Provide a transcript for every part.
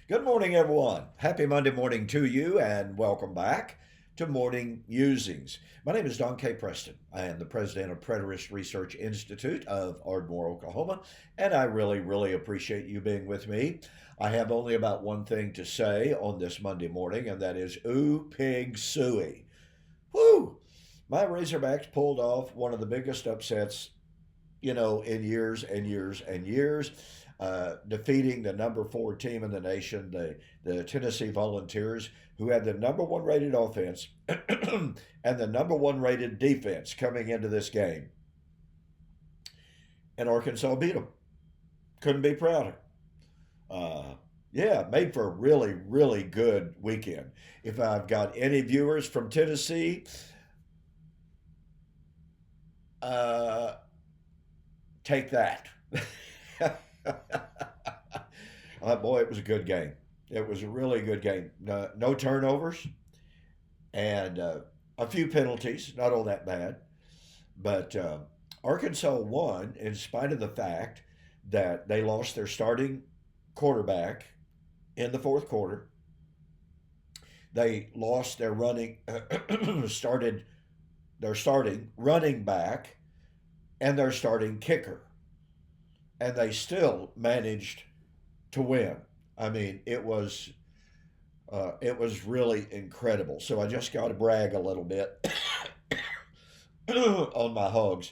Good morning, everyone. Happy Monday morning to you, and welcome back to Morning Musings. My name is Don K. Preston. I am the president of Preterist Research Institute of Ardmore, Oklahoma, and I really appreciate you being with me. I have only about one thing to say on this Monday morning, and that is, ooh, pig suey. Woo! My Razorbacks pulled off one of the biggest upsets in years and years and years, defeating the number four team in the nation, the Tennessee Volunteers, who had the number one rated offense and the number one rated defense coming into this game. And Arkansas beat them. Couldn't be prouder. Yeah, made for a really good weekend. If I've got any viewers from Tennessee, uh, take that. Boy, it was a good game. It was a really good game. No turnovers and a few penalties, not all that bad. But Arkansas won in spite of the fact that they lost their starting quarterback in the fourth quarter. They lost their starting running back and their starting kicker, and they still managed to win. I mean, it was really incredible. So I just got to brag a little bit on my hogs.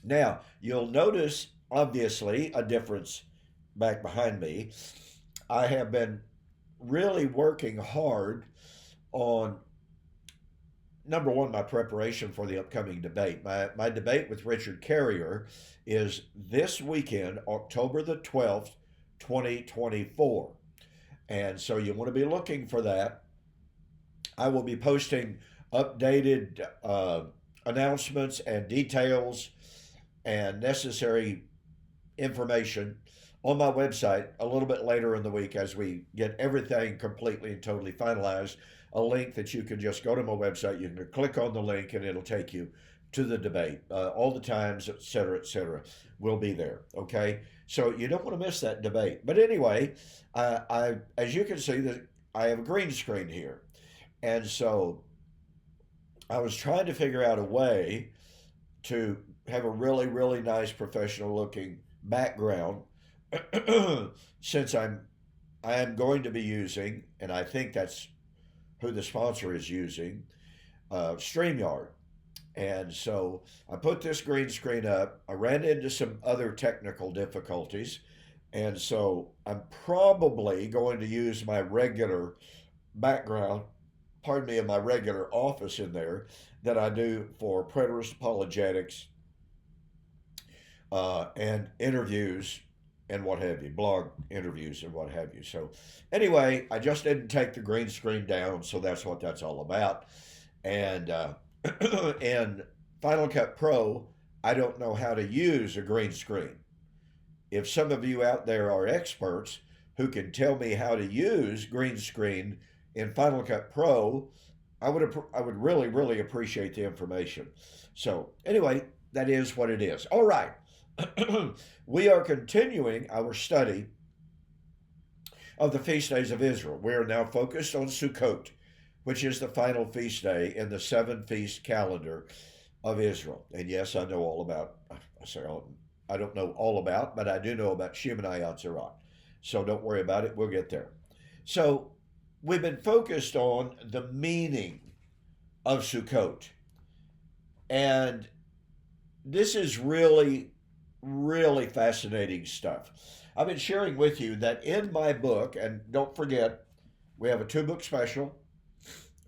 Now you'll notice obviously a difference back behind me. I have been really working hard on number one, my preparation for the upcoming debate. My debate with Richard Carrier is this weekend, October the 12th, 2024. And so you want to be looking for that. I will be posting updated announcements and details and necessary information on my website a little bit later in the week as we get everything completely and totally finalized. A link that you can just go to my website. You can click on the link and it'll take you to the debate. All the times, et cetera, will be there. Okay, so you don't want to miss that debate. But anyway, as you can see, that I have a green screen here, and so I was trying to figure out a way to have a really nice professional looking background since I am going to be using, and I think that's who the sponsor is using, StreamYard. And so I put this green screen up. I ran into some other technical difficulties. And so I'm probably going to use my regular background, pardon me, in my regular office in there that I do for preterist apologetics and interviews and what have you, blog interviews and what have you. So anyway, I just didn't take the green screen down, so that's what that's all about. And in Final Cut Pro, I don't know how to use a green screen. If some of you out there are experts who can tell me how to use green screen in Final Cut Pro, I would really appreciate the information. So anyway, that is what it is. All right. We are continuing our study of the feast days of Israel. We are now focused on Succot, which is the final feast day in the 7-feast calendar of Israel. And yes, I know all about, I don't know all about, but I do know about Shemini Atzeroth. So don't worry about it. We'll get there. So we've been focused on the meaning of Succot. And this is really fascinating stuff. I've been sharing with you that in my book, and don't forget, we have a 2-book special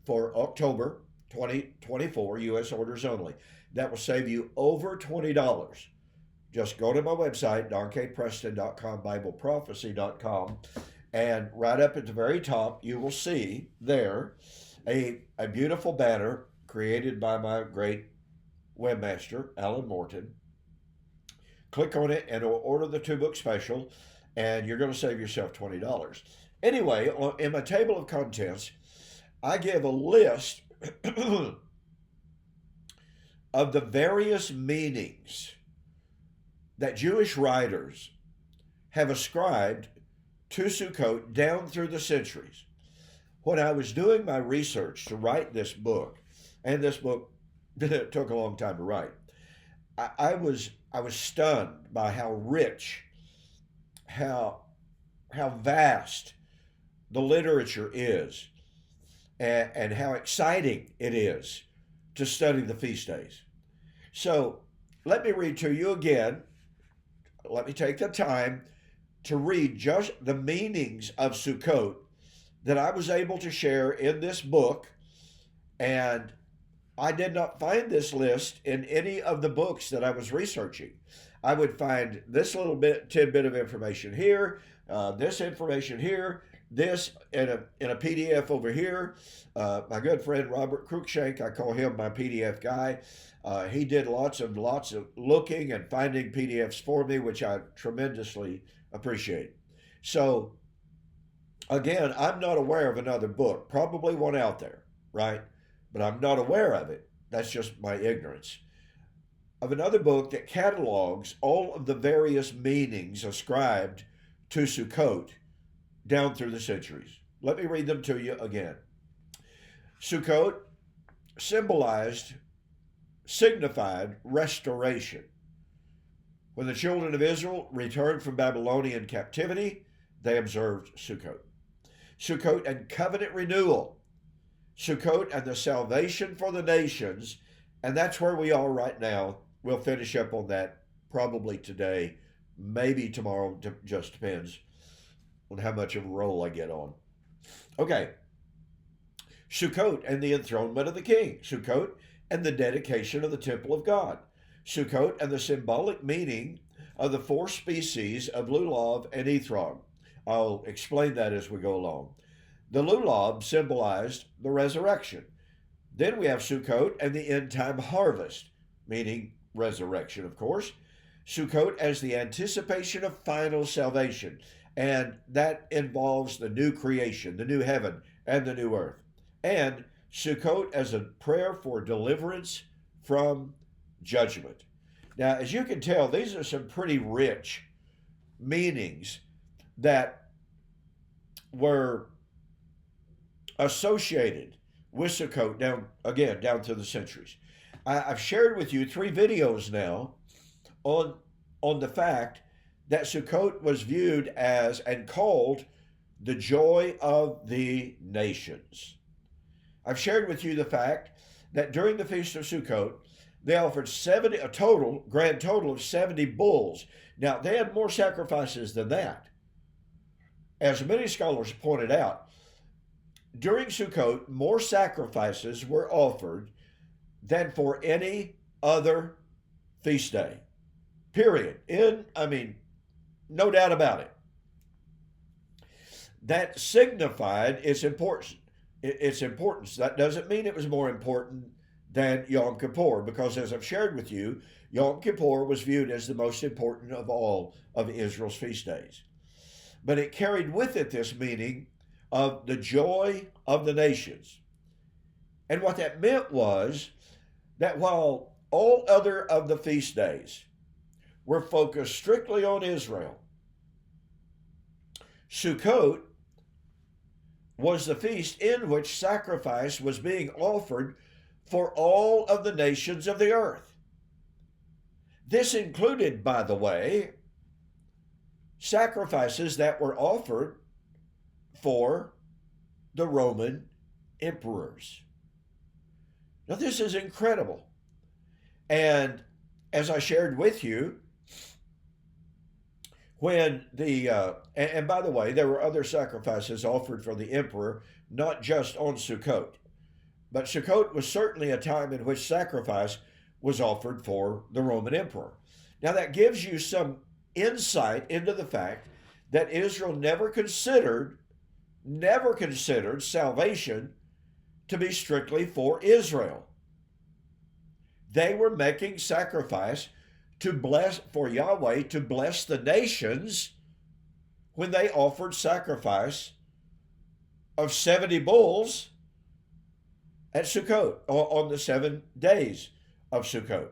for October 2024, U.S. orders only. That will save you over $20. Just go to my website, donkpreston.com, BibleProphecy.com, and right up at the very top, you will see there a beautiful banner created by my great webmaster, Alan Morton. Click on it and order the 2-book special, and you're going to save yourself $20. Anyway, in my table of contents, I give a list of the various meanings that Jewish writers have ascribed to Sukkot down through the centuries. When I was doing my research to write this book, and this book took a long time to write, I was stunned by how rich, how vast the literature is, and how exciting it is to study the feast days. So let me read to you again. Let me take the time to read just the meanings of Sukkot that I was able to share in this book. And I did not find this list in any of the books that I was researching. I would find this little tidbit of information here, this information here, this in a PDF over here. My good friend Robert Cruikshank, I call him my PDF guy. He did lots of looking and finding PDFs for me, which I tremendously appreciate. So again, I'm not aware of another book, probably one out there, right? But I'm not aware of it. That's just my ignorance. Of another book that catalogs all of the various meanings ascribed to Sukkot down through the centuries. Let me read them to you again. Sukkot signified restoration. When the children of Israel returned from Babylonian captivity, they observed Sukkot. Sukkot and covenant renewal. Sukkot and the salvation for the nations, and that's where we are right now. We'll finish up on that probably today, maybe tomorrow, just depends on how much of a roll I get on. Okay. Sukkot and the enthronement of the king. Sukkot and the dedication of the temple of God. Sukkot and the symbolic meaning of the four species of lulav and etrog. I'll explain that as we go along. The lulav symbolized the resurrection. Then we have Sukkot and the end time harvest, meaning resurrection, of course. Sukkot as the anticipation of final salvation, and that involves the new creation, the new heaven and the new earth. And Sukkot as a prayer for deliverance from judgment. Now, as you can tell, these are some pretty rich meanings that were associated with Sukkot down through the centuries. I've shared with you 3 videos now on the fact that Sukkot was viewed as and called the joy of the nations. I've shared with you the fact that during the Feast of Sukkot, they offered a grand total of 70 bulls. Now, they had more sacrifices than that. As many scholars pointed out, during Sukkot, more sacrifices were offered than for any other feast day. Period. No doubt about it. That signified its importance. That doesn't mean it was more important than Yom Kippur, because as I've shared with you, Yom Kippur was viewed as the most important of all of Israel's feast days. But it carried with it this meaning of the joy of the nations. And what that meant was that while all other of the feast days were focused strictly on Israel, Sukkot was the feast in which sacrifice was being offered for all of the nations of the earth. This included, by the way, sacrifices that were offered for the Roman emperors. Now, this is incredible. And as I shared with you, when and by the way, there were other sacrifices offered for the emperor, not just on Sukkot. But Sukkot was certainly a time in which sacrifice was offered for the Roman emperor. Now, that gives you some insight into the fact that Israel never considered salvation to be strictly for Israel. They were making sacrifice for Yahweh to bless the nations when they offered sacrifice of 70 bulls at Sukkot, on the 7 days of Sukkot.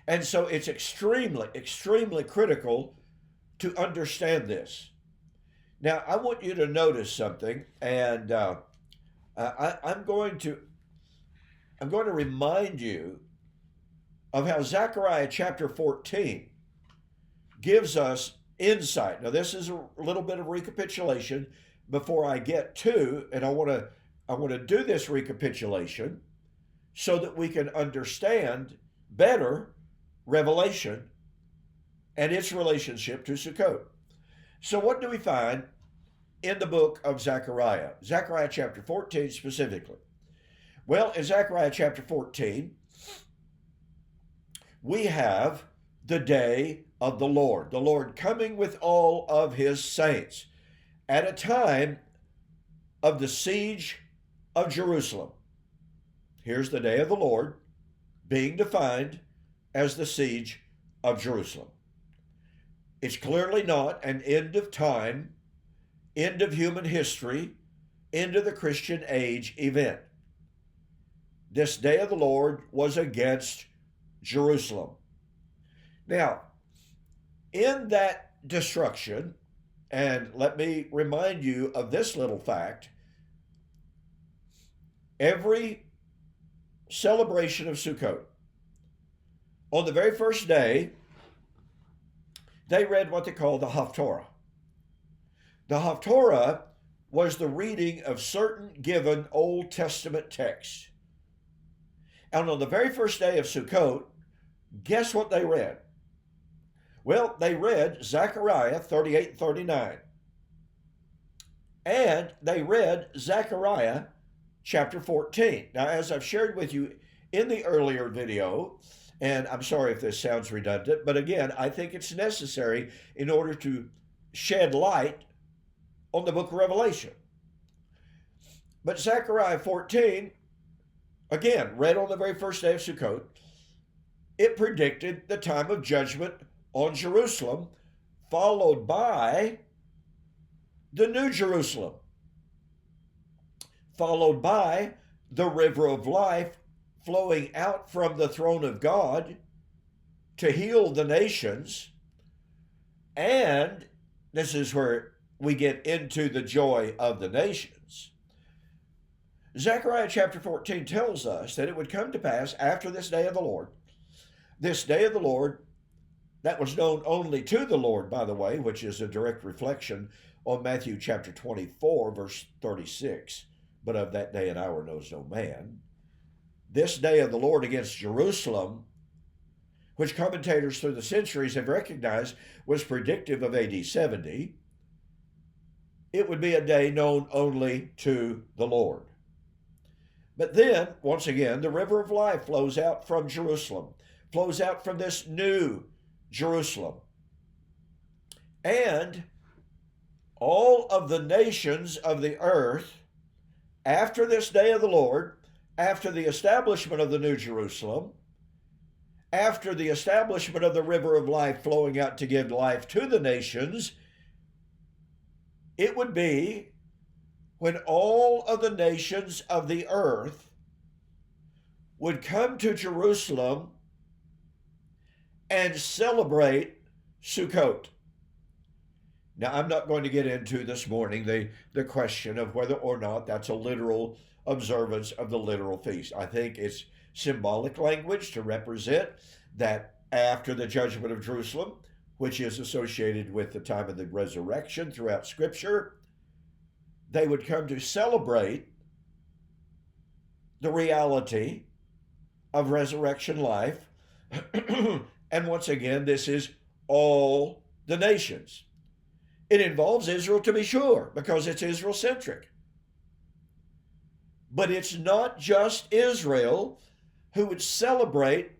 And so it's extremely, extremely critical to understand this. Now, I want you to notice something, and I'm going to remind you of how Zechariah chapter 14 gives us insight. Now, this is a little bit of recapitulation before I get to, and I want to do this recapitulation so that we can understand better Revelation and its relationship to Sukkot. So what do we find in the book of Zechariah? Zechariah chapter 14 specifically. Well, in Zechariah chapter 14, we have the day of the Lord coming with all of his saints at a time of the siege of Jerusalem. Here's the day of the Lord being defined as the siege of Jerusalem. It's clearly not an end of time, end of human history, end of the Christian age event. This day of the Lord was against Jerusalem. Now, in that destruction, and let me remind you of this little fact, every celebration of Sukkot, on the very first day, they read what they call the Haftorah. The Haftorah was the reading of certain given Old Testament texts. And on the very first day of Sukkot, guess what they read? Well, they read Zechariah 38 and 39. And they read Zechariah chapter 14. Now, as I've shared with you in the earlier video, and I'm sorry if this sounds redundant, but again, I think it's necessary in order to shed light on the book of Revelation. But Zechariah 14, again, read on the very first day of Sukkot, it predicted the time of judgment on Jerusalem, followed by the New Jerusalem, followed by the river of life flowing out from the throne of God to heal the nations. And this is where we get into the joy of the nations. Zechariah chapter 14 tells us that it would come to pass after this day of the Lord, this day of the Lord that was known only to the Lord, by the way, which is a direct reflection on Matthew chapter 24, verse 36. But of that day and hour knows no man. This day of the Lord against Jerusalem, which commentators through the centuries have recognized was predictive of AD 70, it would be a day known only to the Lord. But then, once again, the river of life flows out from Jerusalem, flows out from this new Jerusalem. And all of the nations of the earth, after this day of the Lord, after the establishment of the New Jerusalem, after the establishment of the river of life flowing out to give life to the nations, it would be when all of the nations of the earth would come to Jerusalem and celebrate Sukkot. Now, I'm not going to get into this morning the question of whether or not that's a literal observance of the literal feast. I think it's symbolic language to represent that after the judgment of Jerusalem, which is associated with the time of the resurrection throughout Scripture, they would come to celebrate the reality of resurrection life. And once again, this is all the nations. It involves Israel, to be sure, because it's Israel-centric. But it's not just Israel who would celebrate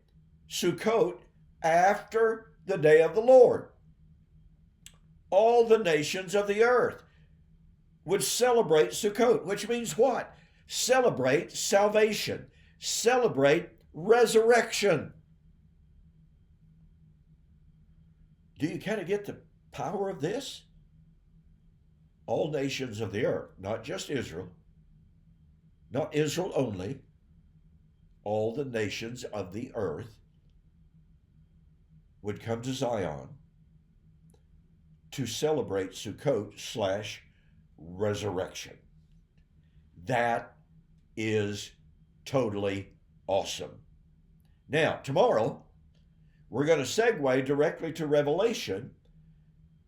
Sukkot after the day of the Lord. All the nations of the earth would celebrate Sukkot, which means what? Celebrate salvation, celebrate resurrection. Do you kind of get the power of this? All nations of the earth, not just Israel, not Israel only, all the nations of the earth would come to Zion to celebrate Succot/resurrection. That is totally awesome. Now, tomorrow, we're going to segue directly to Revelation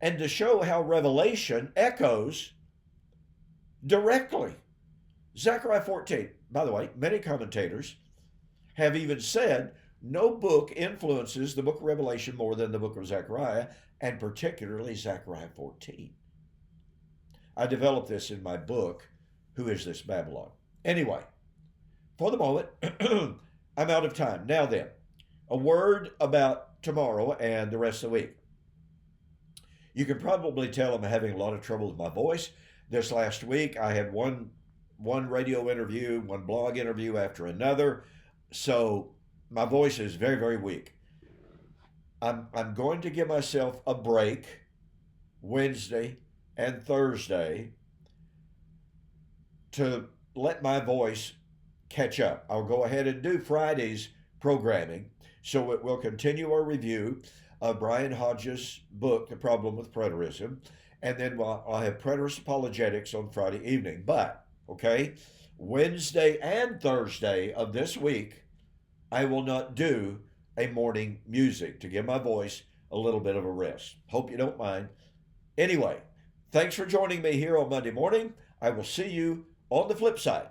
and to show how Revelation echoes directly Zechariah 14. By the way, many commentators have even said no book influences the book of Revelation more than the book of Zechariah, and particularly Zechariah 14. I developed this in my book, Who Is This Babylon? Anyway, for the moment, I'm out of time. Now then, a word about tomorrow and the rest of the week. You can probably tell I'm having a lot of trouble with my voice. This last week, I had one radio interview, one blog interview after another. So my voice is very, very weak. I'm going to give myself a break Wednesday and Thursday to let my voice catch up. I'll go ahead and do Friday's programming. So it will continue our review of Brian Hodges' book, The Problem with Preterism. And then I'll have preterist apologetics on Friday evening. But, okay, Wednesday and Thursday of this week, I will not do a morning music to give my voice a little bit of a rest. Hope you don't mind. Anyway, thanks for joining me here on Monday morning. I will see you on the flip side.